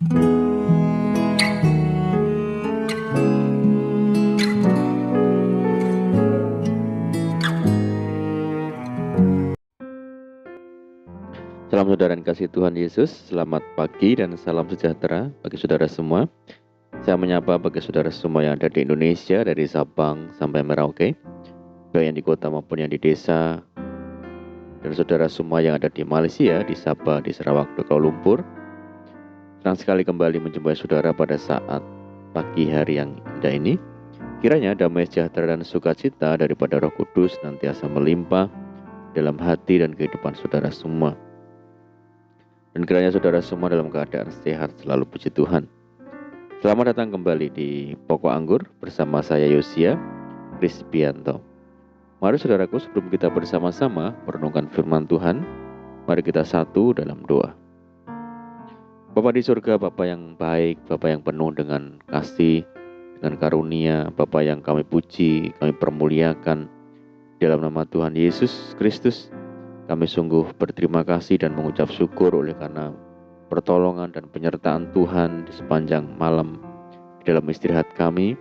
Salam saudara yang kasih Tuhan Yesus, selamat pagi dan salam sejahtera bagi saudara semua. Saya menyapa bagi saudara semua yang ada di Indonesia, dari Sabang sampai Merauke, baik yang di kota maupun yang di desa, dan saudara semua yang ada di Malaysia, di Sabah, di Sarawak, di Kuala Lumpur. Senang sekali kembali menjumpai saudara pada saat pagi hari yang indah ini. Kiranya damai sejahtera dan sukacita daripada Roh Kudus nantiasa melimpah dalam hati dan kehidupan saudara semua. Dan kiranya saudara semua dalam keadaan sehat selalu, puji Tuhan. Selamat datang kembali di Pokok Anggur bersama saya Yosia Krisbianto. Mari saudaraku, sebelum kita bersama-sama merenungkan firman Tuhan, mari kita satu dalam doa. Bapa di surga, Bapa yang baik, Bapa yang penuh dengan kasih, dengan karunia, Bapa yang kami puji, kami permuliakan. Dalam nama Tuhan Yesus Kristus, kami sungguh berterima kasih dan mengucap syukur oleh karena pertolongan dan penyertaan Tuhan di sepanjang malam di dalam istirahat kami,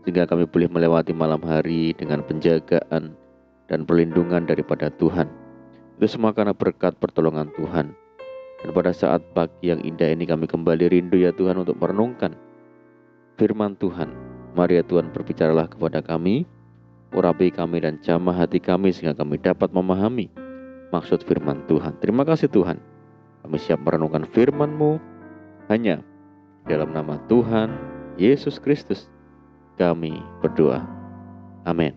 sehingga kami boleh melewati malam hari dengan penjagaan dan perlindungan daripada Tuhan. Itu semua karena berkat pertolongan Tuhan. Dan pada saat pagi yang indah ini kami kembali rindu ya Tuhan untuk merenungkan firman Tuhan. Mari ya Tuhan, berbicaralah kepada kami, urapi kami dan jamah hati kami sehingga kami dapat memahami maksud firman Tuhan. Terima kasih Tuhan, kami siap merenungkan firman-Mu hanya dalam nama Tuhan Yesus Kristus kami berdoa. Amin.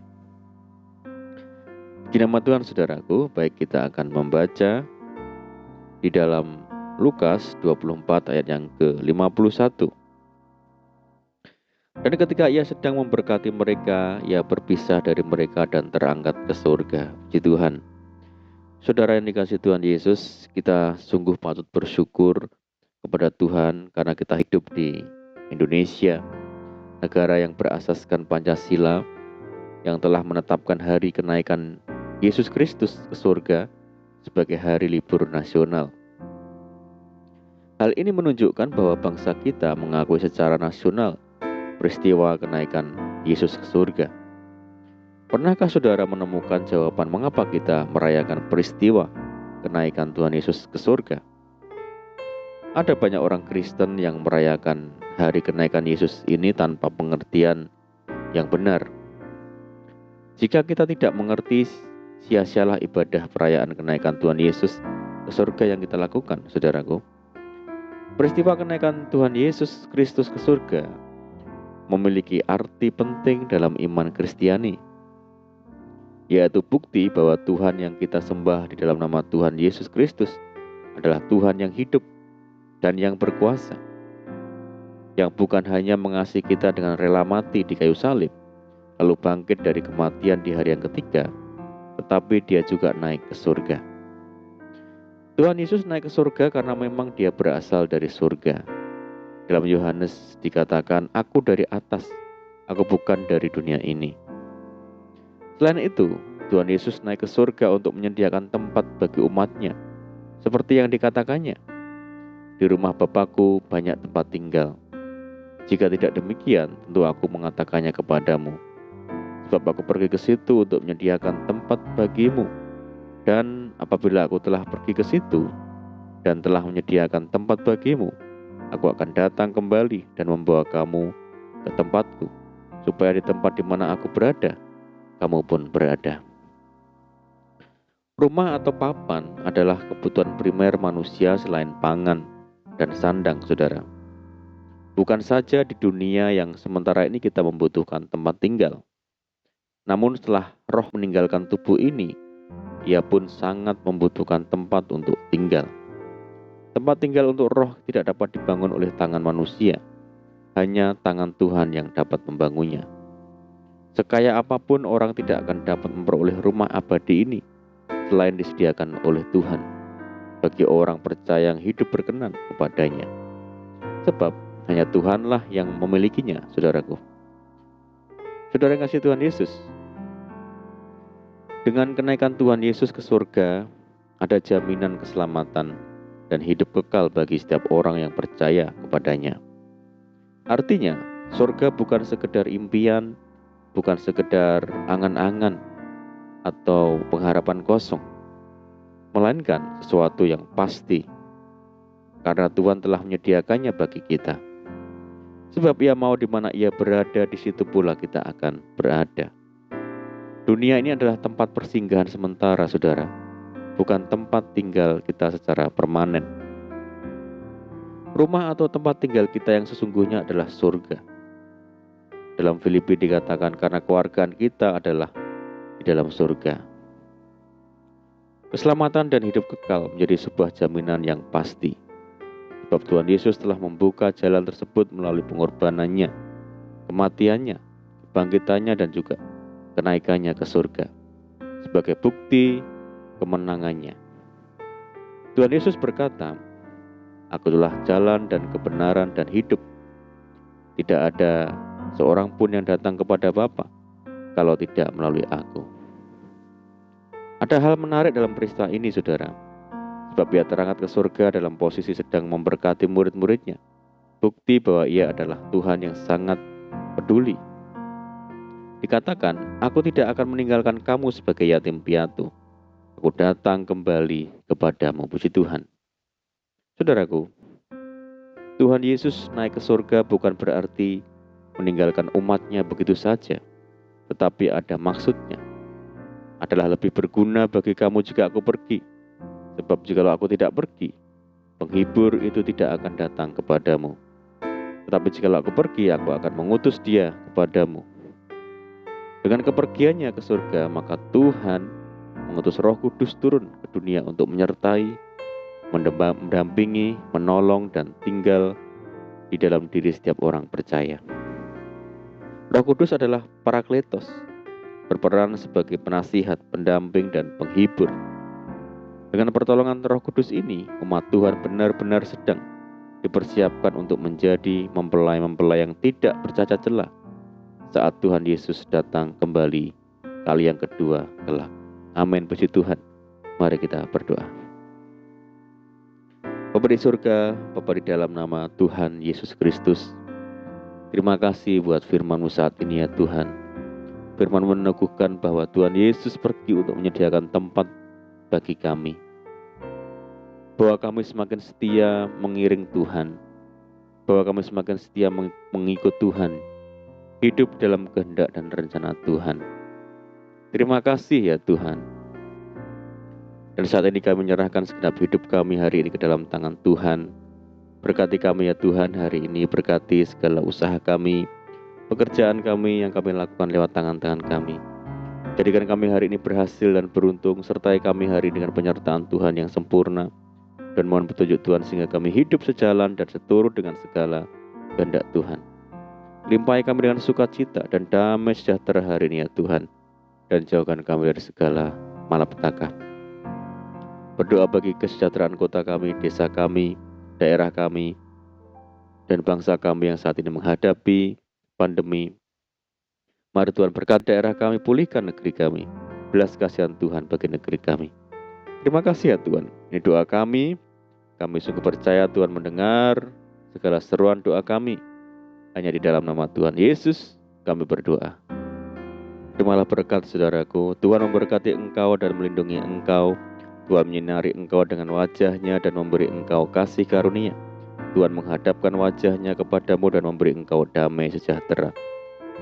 Di nama Tuhan saudaraku, baik kita akan membaca di dalam Lukas 24 ayat yang ke-51. Dan ketika ia sedang memberkati mereka, ia berpisah dari mereka dan terangkat ke surga. Puji Tuhan. Saudara yang dikasihi Tuhan Yesus, kita sungguh patut bersyukur kepada Tuhan karena kita hidup di Indonesia, negara yang berasaskan Pancasila, yang telah menetapkan hari kenaikan Yesus Kristus ke surga sebagai hari libur nasional. Hal ini menunjukkan bahwa bangsa kita mengakui secara nasional peristiwa kenaikan Yesus ke surga. Pernahkah saudara menemukan jawaban mengapa kita merayakan peristiwa kenaikan Tuhan Yesus ke surga? Ada banyak orang Kristen yang merayakan hari kenaikan Yesus ini tanpa pengertian yang benar. Jika kita tidak mengerti, sia-sialah ibadah perayaan kenaikan Tuhan Yesus ke surga yang kita lakukan, saudaraku. Peristiwa kenaikan Tuhan Yesus Kristus ke surga memiliki arti penting dalam iman Kristiani, yaitu bukti bahwa Tuhan yang kita sembah di dalam nama Tuhan Yesus Kristus adalah Tuhan yang hidup dan yang berkuasa, yang bukan hanya mengasihi kita dengan rela mati di kayu salib, lalu bangkit dari kematian di hari yang ketiga, tetapi Dia juga naik ke surga. Tuhan Yesus naik ke surga karena memang Dia berasal dari surga. Dalam Yohanes dikatakan, "Aku dari atas, aku bukan dari dunia ini." Selain itu, Tuhan Yesus naik ke surga untuk menyediakan tempat bagi umatnya, seperti yang dikatakannya, "Di rumah Bapakku banyak tempat tinggal. Jika tidak demikian, tentu aku mengatakannya kepadamu. Sebab aku pergi ke situ untuk menyediakan tempat bagimu. Dan apabila aku telah pergi ke situ dan telah menyediakan tempat bagimu, aku akan datang kembali dan membawa kamu ke tempatku, supaya di tempat di mana aku berada, kamu pun berada." Rumah atau papan adalah kebutuhan primer manusia selain pangan dan sandang, saudara. Bukan saja di dunia yang sementara ini kita membutuhkan tempat tinggal, namun setelah roh meninggalkan tubuh ini, ia pun sangat membutuhkan tempat untuk tinggal. Tempat tinggal untuk roh tidak dapat dibangun oleh tangan manusia, hanya tangan Tuhan yang dapat membangunnya. Sekaya apapun orang tidak akan dapat memperoleh rumah abadi ini selain disediakan oleh Tuhan bagi orang percaya yang hidup berkenan kepadanya. Sebab hanya Tuhanlah yang memilikinya, saudaraku. Saudara yang kasih Tuhan Yesus, dengan kenaikan Tuhan Yesus ke surga, ada jaminan keselamatan dan hidup kekal bagi setiap orang yang percaya kepadanya. Artinya, surga bukan sekedar impian, bukan sekedar angan-angan atau pengharapan kosong, melainkan sesuatu yang pasti, karena Tuhan telah menyediakannya bagi kita. Sebab Ia mau di mana Ia berada, di situ pula kita akan berada. Dunia ini adalah tempat persinggahan sementara, saudara, bukan tempat tinggal kita secara permanen. Rumah atau tempat tinggal kita yang sesungguhnya adalah surga. Dalam Filipi dikatakan karena keluargaan kita adalah di dalam surga. Keselamatan dan hidup kekal menjadi sebuah jaminan yang pasti. Sebab Tuhan Yesus telah membuka jalan tersebut melalui pengorbanannya, kematiannya, kebangkitannya, dan juga kenaikannya ke surga sebagai bukti kemenangannya. Tuhan Yesus berkata, "Akulah jalan dan kebenaran dan hidup. Tidak ada seorang pun yang datang kepada Bapa kalau tidak melalui aku." Ada hal menarik dalam peristiwa ini, saudara. Sebab Ia terangkat ke surga dalam posisi sedang memberkati murid-muridnya. Bukti bahwa Ia adalah Tuhan yang sangat peduli. Dikatakan, "Aku tidak akan meninggalkan kamu sebagai yatim piatu. Aku datang kembali kepadamu." Puji Tuhan. Saudaraku, Tuhan Yesus naik ke surga bukan berarti meninggalkan umatnya begitu saja, tetapi ada maksudnya. Adalah lebih berguna bagi kamu jika aku pergi. Sebab jikalau aku tidak pergi, penghibur itu tidak akan datang kepadamu. Tetapi jikalau aku pergi, aku akan mengutus Dia kepadamu. Dengan kepergiannya ke surga, maka Tuhan mengutus Roh Kudus turun ke dunia untuk menyertai, mendampingi, menolong, dan tinggal di dalam diri setiap orang percaya. Roh Kudus adalah Parakletos, berperan sebagai penasihat, pendamping, dan penghibur. Dengan pertolongan Roh Kudus ini, umat Tuhan benar-benar sedang dipersiapkan untuk menjadi mempelai-mempelai yang tidak bercacat celah saat Tuhan Yesus datang kembali kali yang kedua kelak. Amin, puji Tuhan. Mari kita berdoa. Bapa di surga, Bapa di dalam nama Tuhan Yesus Kristus, terima kasih buat firman-Mu saat ini ya Tuhan. Firman meneguhkan bahwa Tuhan Yesus pergi untuk menyediakan tempat bagi kami, bahwa kami semakin setia mengiring Tuhan, bahwa kami semakin setia mengikut Tuhan, hidup dalam kehendak dan rencana Tuhan. Terima kasih ya Tuhan. Dan saat ini kami menyerahkan segenap hidup kami hari ini ke dalam tangan Tuhan. Berkati kami ya Tuhan hari ini, berkati segala usaha kami, pekerjaan kami yang kami lakukan lewat tangan-tangan kami. Jadikan kami hari ini berhasil dan beruntung, sertai kami hari dengan penyertaan Tuhan yang sempurna. Dan mohon petunjuk Tuhan sehingga kami hidup sejalan dan seturut dengan segala kehendak Tuhan. Limpahi kami dengan sukacita dan damai sejahtera hari ini ya Tuhan. Dan jauhkan kami dari segala malapetaka. Berdoa bagi kesejahteraan kota kami, desa kami, daerah kami, dan bangsa kami yang saat ini menghadapi pandemi. Mari Tuhan berkati daerah kami, pulihkan negeri kami. Belas kasihan Tuhan bagi negeri kami. Terima kasih ya Tuhan. Ini doa kami. Kami sungguh percaya Tuhan mendengar segala seruan doa kami. Hanya di dalam nama Tuhan Yesus kami berdoa. Terimalah berkat saudaraku. Tuhan memberkati engkau dan melindungi engkau. Tuhan menyinari engkau dengan wajah-Nya dan memberi engkau kasih karunia. Tuhan menghadapkan wajah-Nya kepadamu dan memberi engkau damai sejahtera.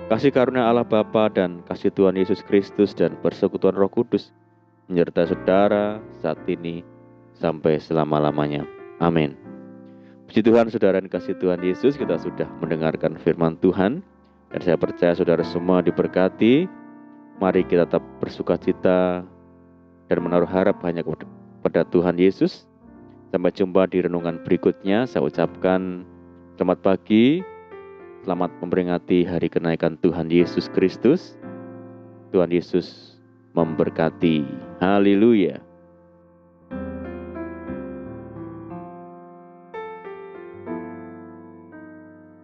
Kasih karunia Allah Bapa dan kasih Tuhan Yesus Kristus dan persekutuan Roh Kudus menyertai saudara saat ini sampai selama-lamanya. Amin. Puji Tuhan, saudara dan kasih Tuhan Yesus, kita sudah mendengarkan firman Tuhan dan saya percaya saudara semua diberkati. Mari kita tetap bersukacita dan menaruh harap hanya kepada Tuhan Yesus. Sampai jumpa di renungan berikutnya. Saya ucapkan selamat pagi, selamat memperingati hari kenaikan Tuhan Yesus Kristus. Tuhan Yesus memberkati. Haleluya.